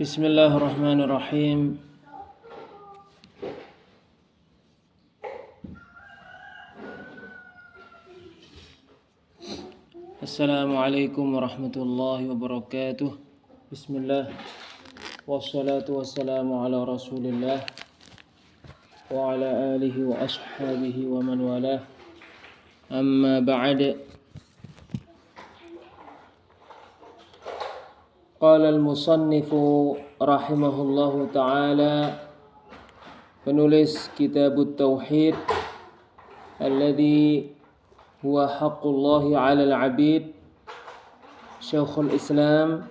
Bismillahirrahmanirrahim. Assalamualaikum warahmatullahi wabarakatuh. Bismillah. Wassalatu wassalamu ala Rasulillah wa ala alihi wa ashabihi wa man walah. Amma ba'd. Qala al-musannif rahimahullahu ta'ala, penulis Kitabut Tauhid, alladhi huwa haqqullahi 'ala al-'abid, Syekhul Islam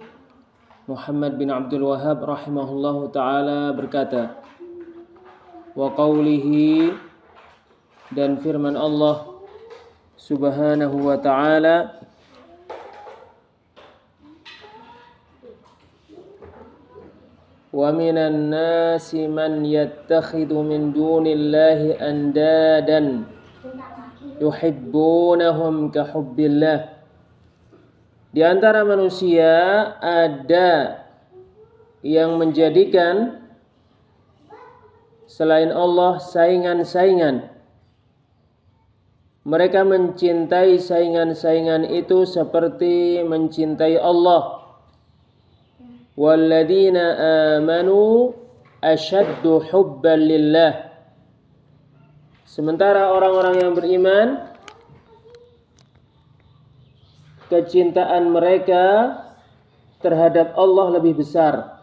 Muhammad bin Abdul Wahhab rahimahullahu ta'ala berkata, wa qawlihi, dan firman Allah subhanahu wa ta'ala, wa minan nasi man yattakhidhu min dunillahi andadan yuhibbunahum ka hubbillah. Di antara manusia ada yang menjadikan selain Allah saingan-saingan. Mereka mencintai saingan-saingan itu seperti mencintai Allah. Walladzina amanu ashaddu hubban lillah. Sementara orang-orang yang beriman, kecintaan mereka terhadap Allah lebih besar.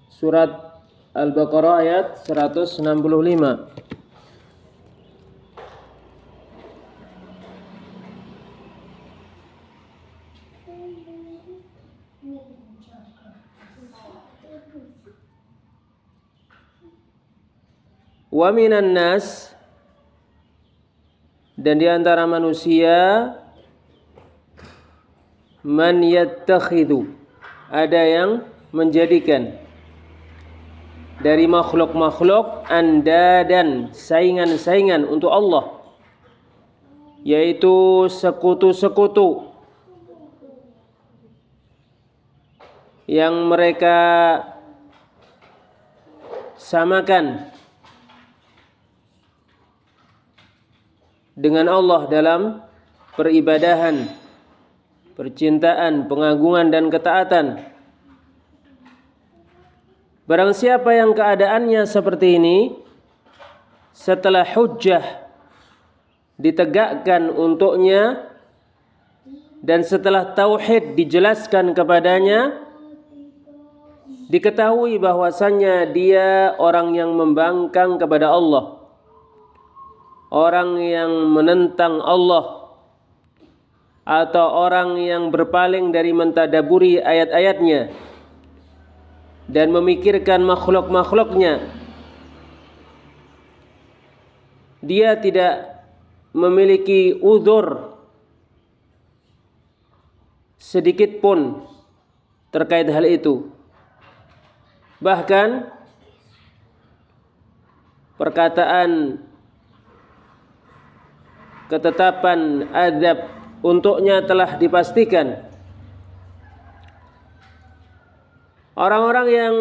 Surat Al-Baqarah ayat 165. Wa minan nas, dan di antara manusia, man yattakhidhu, ada yang menjadikan dari makhluk-makhluk andadan, saingan-saingan untuk Allah, yaitu sekutu-sekutu yang mereka samakan dengan Allah dalam peribadahan, percintaan, pengagungan dan ketaatan. Barang siapa yang keadaannya seperti ini, setelah hujjah ditegakkan untuknya dan setelah tauhid dijelaskan kepadanya, diketahui bahwasannya dia orang yang membangkang kepada Allah, orang yang menentang Allah, atau orang yang berpaling dari mentadaburi ayat-ayatnya dan memikirkan makhluk-makhluknya. Dia tidak memiliki uzur sedikit pun terkait hal itu. Bahkan perkataan ketetapan azab untuknya telah dipastikan. Orang-orang yang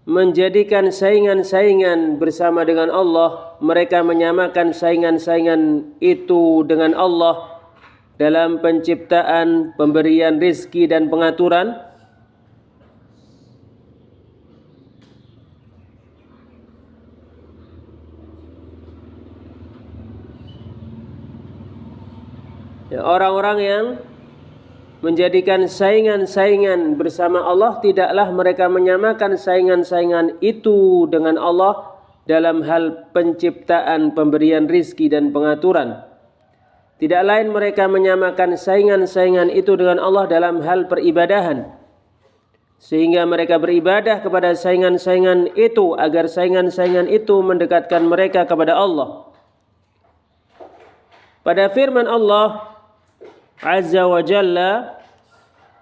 menjadikan saingan-saingan bersama dengan Allah, mereka menyamakan saingan-saingan itu dengan Allah dalam penciptaan, pemberian rizki dan pengaturan. Orang-orang yang menjadikan saingan-saingan bersama Allah, tidaklah mereka menyamakan saingan-saingan itu dengan Allah dalam hal penciptaan, pemberian rizki dan pengaturan. Tidak lain mereka menyamakan saingan-saingan itu dengan Allah dalam hal peribadahan, sehingga mereka beribadah kepada saingan-saingan itu agar saingan-saingan itu mendekatkan mereka kepada Allah. Pada firman Allah Azza wa Jalla,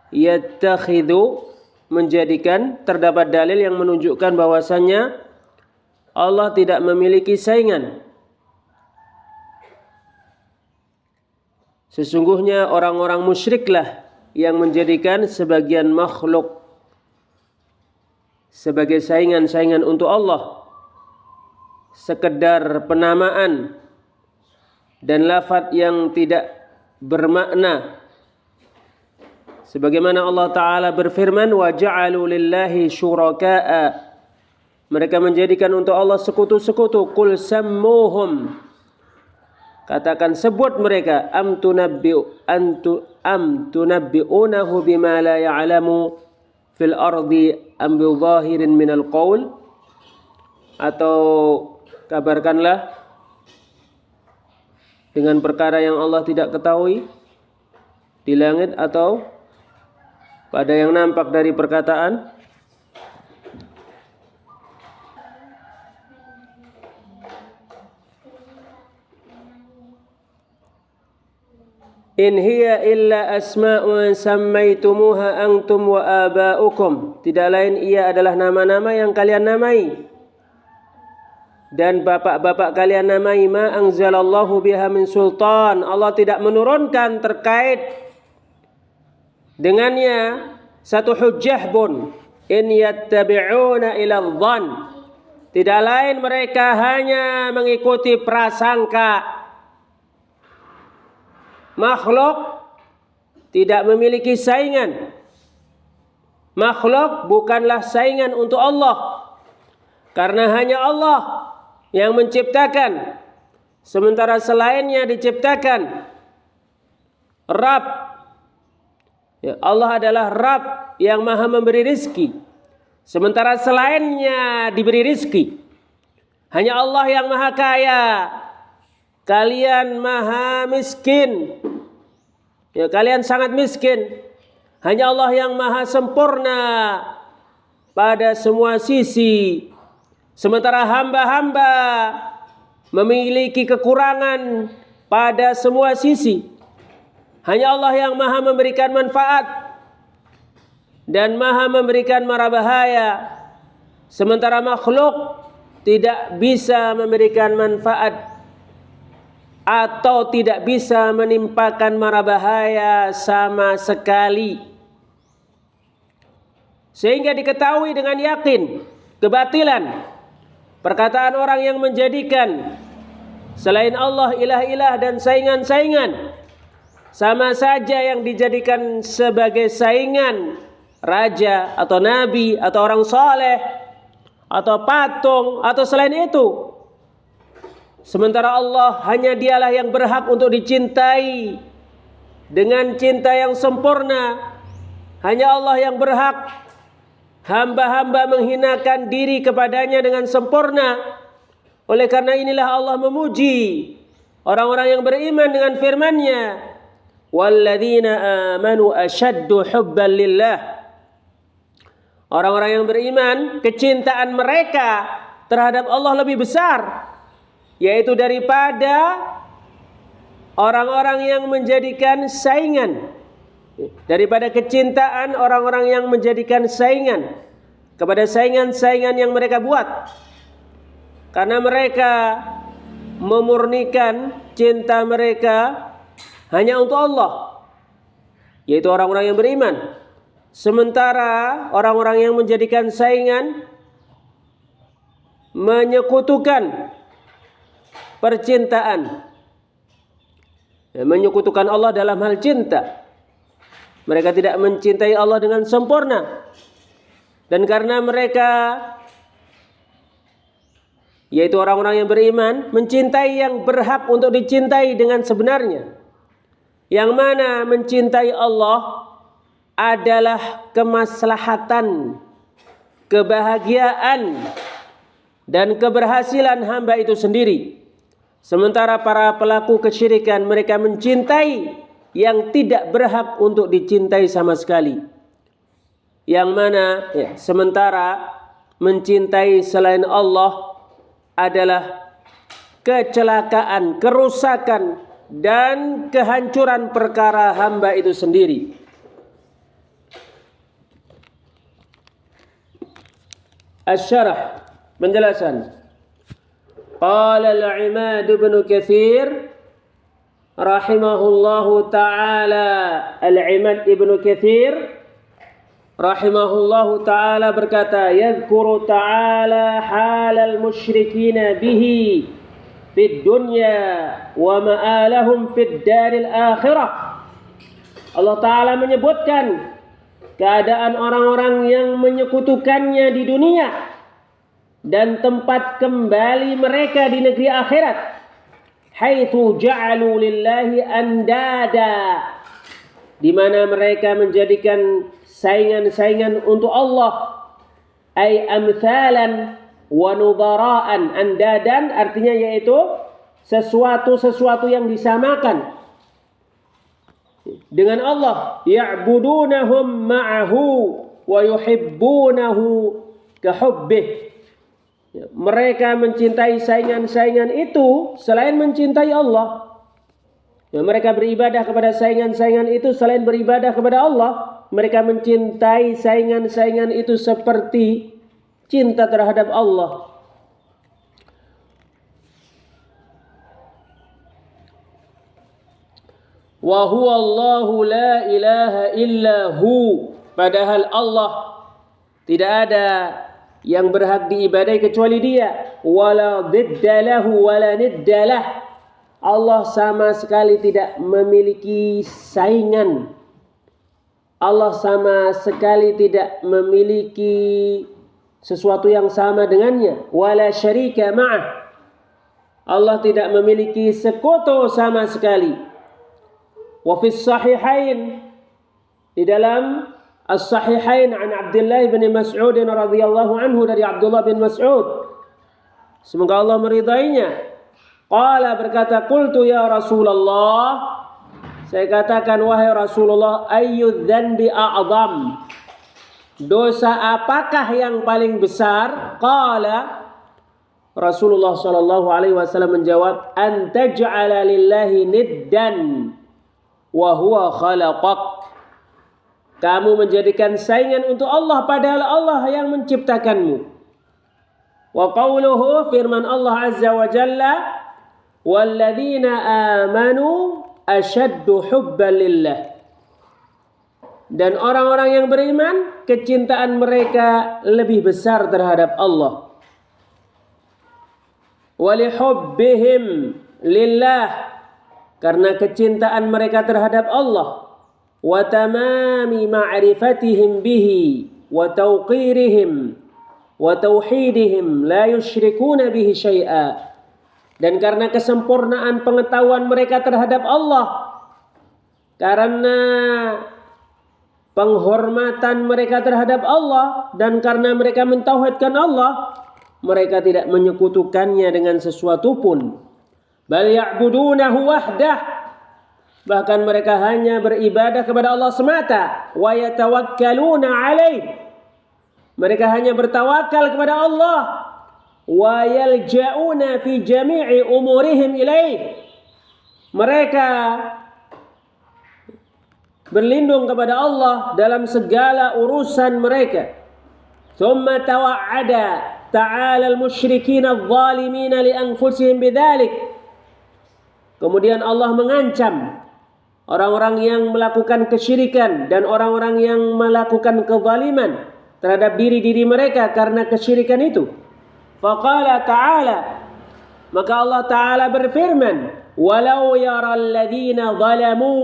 yattakhidhu, menjadikan, terdapat dalil yang menunjukkan bahwasannya Allah tidak memiliki saingan. Sesungguhnya orang-orang musyriklah yang menjadikan sebagian makhluk sebagai saingan-saingan untuk Allah, sekedar penamaan dan lafaz yang tidak bermakna. Sebagaimana Allah Ta'ala berfirman, wa ja'alu lillahi syuraka'a, mereka menjadikan untuk Allah sekutu-sekutu. Qul sammuhum, katakan sebut mereka, am tunabbi'unahu bima la ya'lamu fil ardi am bi zahirin minal qaul, atau kabarkanlah dengan perkara yang Allah tidak ketahui di langit atau pada yang nampak dari perkataan. In hiya illa asma'un sammaitumuha antum wa aba'ukum, tidak lain ia adalah nama-nama yang kalian namai dan bapak-bapak kalian namai. Ma anzalallahu biha min sultan, Allah tidak menurunkan terkait dengannya satu hujjah pun. In yattabi'una ila dhann, tidak lain mereka hanya mengikuti prasangka. Makhluk tidak memiliki saingan. Makhluk bukanlah saingan untuk Allah, karena hanya Allah yang menciptakan, sementara selainnya diciptakan. Rabb, ya, Allah adalah Rabb yang maha memberi rizki, sementara selainnya diberi rizki. Hanya Allah yang maha kaya, kalian maha miskin, ya, kalian sangat miskin. Hanya Allah yang maha sempurna pada semua sisi, sementara hamba-hamba memiliki kekurangan pada semua sisi. Hanya Allah yang maha memberikan manfaat dan maha memberikan mara bahaya, sementara makhluk tidak bisa memberikan manfaat atau tidak bisa menimpakan mara bahaya sama sekali. Sehingga diketahui dengan yakin kebatilan perkataan orang yang menjadikan selain Allah ilah-ilah dan saingan-saingan. Sama saja yang dijadikan sebagai saingan raja atau nabi atau orang saleh atau patung atau selain itu. Sementara Allah hanya dialah yang berhak untuk dicintai dengan cinta yang sempurna. Hanya Allah yang berhak hamba-hamba menghinakan diri kepadanya dengan sempurna. Oleh karena inilah Allah memuji orang-orang yang beriman dengan firman-Nya, walladzina amanu asyaddu hubban lillah. Orang-orang yang beriman, kecintaan mereka terhadap Allah lebih besar, yaitu daripada orang-orang yang menjadikan saingan, daripada kecintaan orang-orang yang menjadikan saingan kepada saingan-saingan yang mereka buat. Karena mereka memurnikan cinta mereka hanya untuk Allah, yaitu orang-orang yang beriman. Sementara orang-orang yang menjadikan saingan menyekutukan percintaan, menyekutukan Allah dalam hal cinta. Mereka tidak mencintai Allah dengan sempurna, dan karena mereka, yaitu orang-orang yang beriman, mencintai yang berhak untuk dicintai dengan sebenarnya, yang mana mencintai Allah adalah kemaslahatan, kebahagiaan dan keberhasilan hamba itu sendiri. Sementara para pelaku kesyirikan, mereka mencintai yang tidak berhak untuk dicintai sama sekali. Yang mana sementara mencintai selain Allah adalah kecelakaan, kerusakan dan kehancuran perkara hamba itu sendiri. Asy-Syarah, penjelasan. Qala al-Imad ibn Katsir rahimahullahu ta'ala. Al-Imad ibn Katsir rahimahullahu taala berkata, yadhkuru taala halal musyrikina bihi fid dunya wa ma'alahum fid daril akhirah. Allah taala menyebutkan keadaan orang-orang yang menyekutukannya di dunia dan tempat kembali mereka di negeri akhirat. Haitsu ja'alu lillahi andada, di mana mereka menjadikan saingan-saingan untuk Allah. Ay amthalan wa nudaraan. Andadan artinya yaitu sesuatu yang disamakan dengan Allah. Ya'budunahum ma'ahu wa yuhibbunahu kahubbih. Mereka mencintai saingan-saingan itu selain mencintai Allah. Mereka beribadah kepada saingan-saingan itu selain beribadah kepada Allah. Mereka mencintai saingan-saingan itu seperti cinta terhadap Allah. Wa huwa Allahu la ilaha illa hu. Padahal Allah tidak ada yang berhak diibadai kecuali Dia. Wala didda lahu wala nidda lah. Allah sama sekali tidak memiliki saingan. Allah sama sekali tidak memiliki sesuatu yang sama dengannya. Wala syarika ma'ah. Allah tidak memiliki sekutu sama sekali. Wa fis sahihain, di dalam as-sahihain an Abdullah bin Mas'ud radhiyallahu anhu, dari Abdullah bin Mas'ud, semoga Allah meridainya, qala berkata, qultu ya Rasulullah, saya katakan wahai Rasulullah, ayyudz dzanbi a'zam, dosa apakah yang paling besar? Qala, Rasulullah sallallahu alaihi wasallam menjawab, an taj'ala lillahi niddan wa huwa khalaqak, kamu menjadikan saingan untuk Allah padahal Allah yang menciptakanmu. Wa qawluhu, firman Allah azza wa jalla, walladzina amanu ashaddu hubban lillah, dan orang-orang yang beriman kecintaan mereka lebih besar terhadap Allah. Wa lihubbihim lillah, karena kecintaan mereka terhadap Allah. Wa tamami ma'rifatihim bihi wa tawqirihim wa tauhidihim la yusyrikuna bihi syai'a, dan karena kesempurnaan pengetahuan mereka terhadap Allah, karena penghormatan mereka terhadap Allah, dan karena mereka mentauhidkan Allah, mereka tidak menyekutukannya dengan sesuatu pun. Bal ya'budunahu wahdah, bahkan mereka hanya beribadah kepada Allah semata. Wa yatawakkaluna alaih, mereka hanya bertawakal kepada Allah. Wa yalja'una fi jami'i umurihim ilaih, mereka berlindung kepada Allah dalam segala urusan mereka. Thumma tawa'ada ta'ala al-musyrikin adh-dhalimin li anfusihim bidzalik, kemudian Allah mengancam orang-orang yang melakukan kesyirikan dan orang-orang yang melakukan kezaliman terhadap diri-diri mereka karena kesyirikan itu. Faqala ta'ala, maka Allah Ta'ala berfirman, walau yaral ladzina zalamu,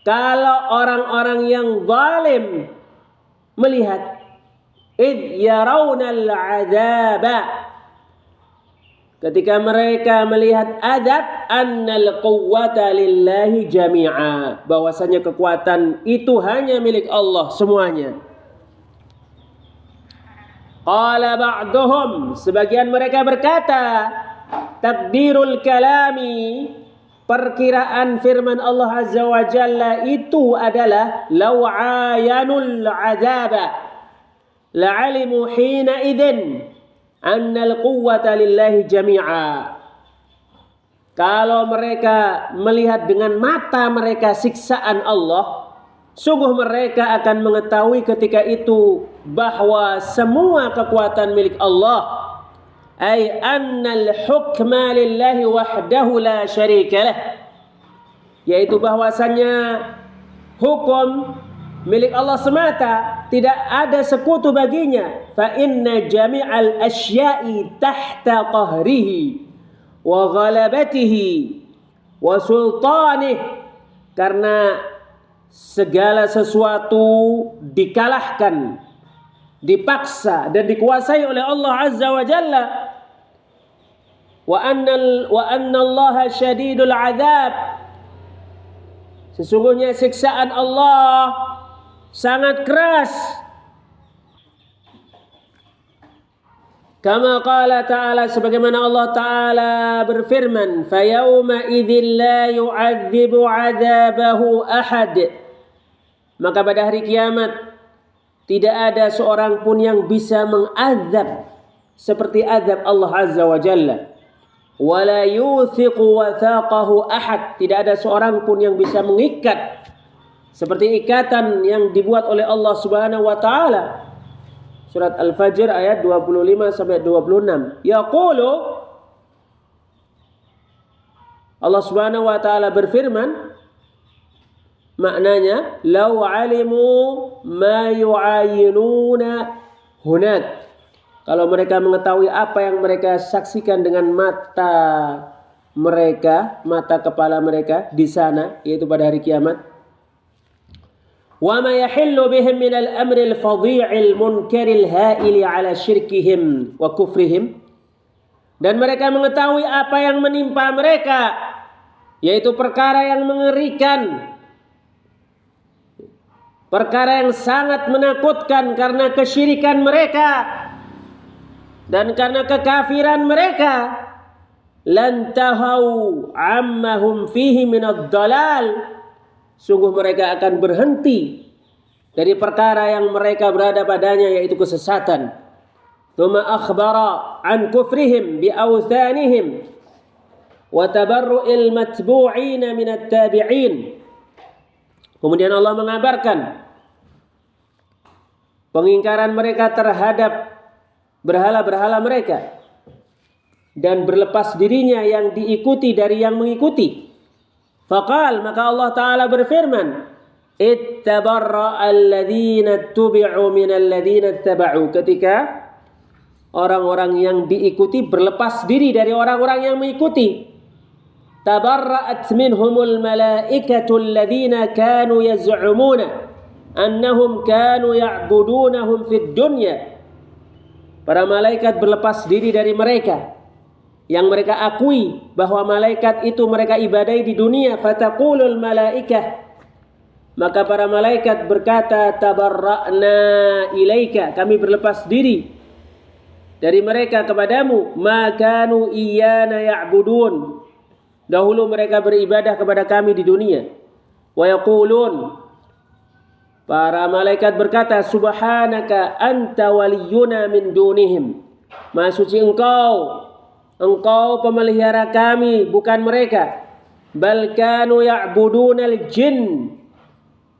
kalau orang-orang yang zalim melihat, id yarawnal adzaba, ketika mereka melihat azab, annal quwwata lillahi jami'a, bahwasanya kekuatan itu hanya milik Allah semuanya. Qala ba'duhum, sebagian mereka berkata, takdirul kalami, perkiraan firman Allah azza wa jalla itu adalah law ayanul azaba la'alimu hina idzin annal quwwata lillahi jami'a. Kalau mereka melihat dengan mata mereka siksaan Allah, sungguh mereka akan mengetahui ketika itu bahwa semua kekuatan milik Allah. Ay annal hukma lillahi wahdahu la syarika lah, yaitu bahwasanya hukum milik Allah semata, tidak ada sekutu baginya. Fa inna jami'al asya'i tahta qahrihi wa ghalabatihi wa sultanih. Karena segala sesuatu dikalahkan, dipaksa dan dikuasai oleh Allah Azza wa Jalla. Wa anna Allah syadidul azab. Sesungguhnya siksaan Allah sangat keras. Kama qala ta'ala, sebagaimana Allah Ta'ala berfirman, fa yawma idzin la yu'adzibu 'adzabahu ahad. Maka pada hari kiamat tidak ada seorang pun yang bisa mengazab seperti azab Allah Azza wa Jalla. Wala yuthiqu wathaqahu ahad. Tidak ada seorang pun yang bisa mengikat seperti ikatan yang dibuat oleh Allah Subhanahu wa taala. Surat Al-Fajr ayat 25 sampai 26. Yaqulu, Allah Subhanahu wa taala berfirman, maknanya law alimu ma yu'ayinuna hunak. Kalau mereka mengetahui apa yang mereka saksikan dengan mata mereka, mata kepala mereka di sana, yaitu pada hari kiamat. Wa ma yahillu bihim min al-amri al-fadhi'il munkaril ha'ili 'ala syirkihim wa kufrihim. Dan mereka mengetahui apa yang menimpa mereka, yaitu perkara yang mengerikan, perkara yang sangat menakutkan karena kesyirikan mereka dan karena kekafiran mereka. Lan tahau ammahum fihi minad dalal. Sungguh mereka akan berhenti dari perkara yang mereka berada padanya, yaitu kesesatan. Tsumma akhbara an kufrihim bi awthanihim wa tabarru'il matbu'in minat tabi'in. Kemudian Allah mengabarkan pengingkaran mereka terhadap berhala-berhala mereka dan berlepas dirinya yang diikuti dari yang mengikuti. Faqal, maka Allah Ta'ala berfirman, ittabarra alladhina tubi'u minal ladhina taba'u. Ketika orang-orang yang diikuti berlepas diri dari orang-orang yang mengikuti. Tabarra'at minhumul malaikatu alladhina kanu yaz'umuna annahum kanu ya'budunahum fid dunya. Para malaikat berlepas diri dari mereka yang mereka akui bahwa malaikat itu mereka ibadahi di dunia. Fataqulul malaikah, maka para malaikat berkata, tabarra'na ilaika, kami berlepas diri dari mereka kepadamu. Ma kanu iyyana ya'budun, dahulu mereka beribadah kepada kami di dunia. Wa yaqulun, para malaikat berkata, subhanaka anta waliyuna min dunihim. Maha suci engkau, engkau pemelihara kami, bukan mereka. Bal kanu ya'budunal jin,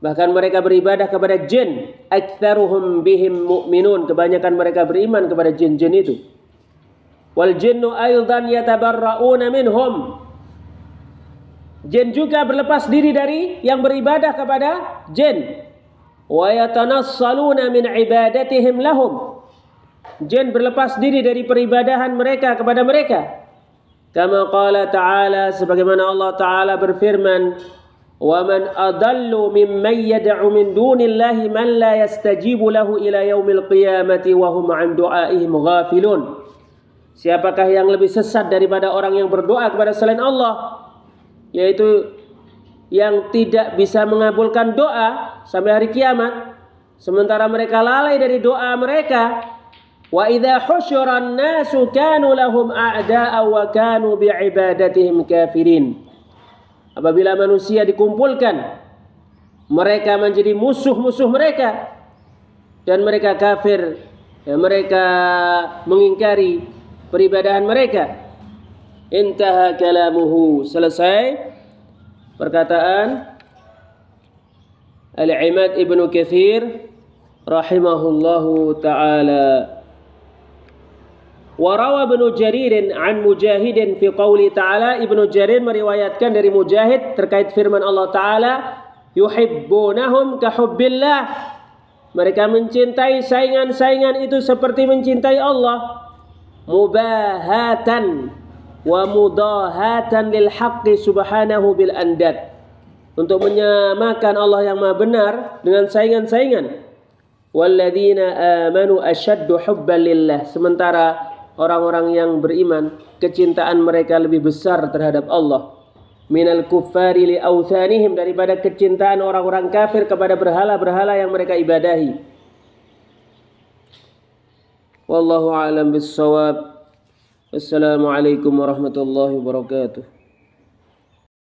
bahkan mereka beribadah kepada jin. Aktsaruhum bihim mu'minun, kebanyakan mereka beriman kepada jin-jin itu. Wal jinnu aidan yatabarra'una minhum, jin juga berlepas diri dari yang beribadah kepada jin. Wa yatanassaluna min ibadatihim lahum, jin berlepas diri dari peribadahan mereka kepada mereka. Kama qala ta'ala, sebagaimana Allah Ta'ala berfirman, wa man adallu mimman yad'u min dunillahi man la yastajibu lahu ila yaumil qiyamati wa hum 'an du'aihim ghafilun. Siapakah yang lebih sesat daripada orang yang berdoa kepada selain Allah, yaitu yang tidak bisa mengabulkan doa sampai hari kiamat, sementara mereka lalai dari doa mereka. Wa idza husyuran nasu kanu lahum a'da'a wa kanu bi'ibadatihim kafirin. Apabila manusia dikumpulkan, mereka menjadi musuh-musuh mereka dan mereka kafir, ya, mereka mengingkari peribadahan mereka. Intaha kalamuhu, selesai perkataan Al-Imad Ibnu Katsir rahimahullahu ta'ala. Wa rawa Ibnu Jarir an Mujahid fi qouli ta'ala. Ibnu Jarir meriwayatkan dari Mujahid terkait firman Allah Ta'ala, yuhibbunahum kahubbillah. Mereka mencintai saingan-saingan itu seperti mencintai Allah. Mubahatan wa mudahatan lil haqqi subhanahu bil andad. Untuk menyamakan Allah yang maha benar dengan saingan-saingan. Walladzina amanu asyaddu hubban lillah. Sementara orang-orang yang beriman, kecintaan mereka lebih besar terhadap Allah. Minal kuffari li awthanihim, daripada kecintaan orang-orang kafir kepada berhala-berhala yang mereka ibadahi. Wallahu a'lam bissawab. Assalamualaikum warahmatullahi wabarakatuh.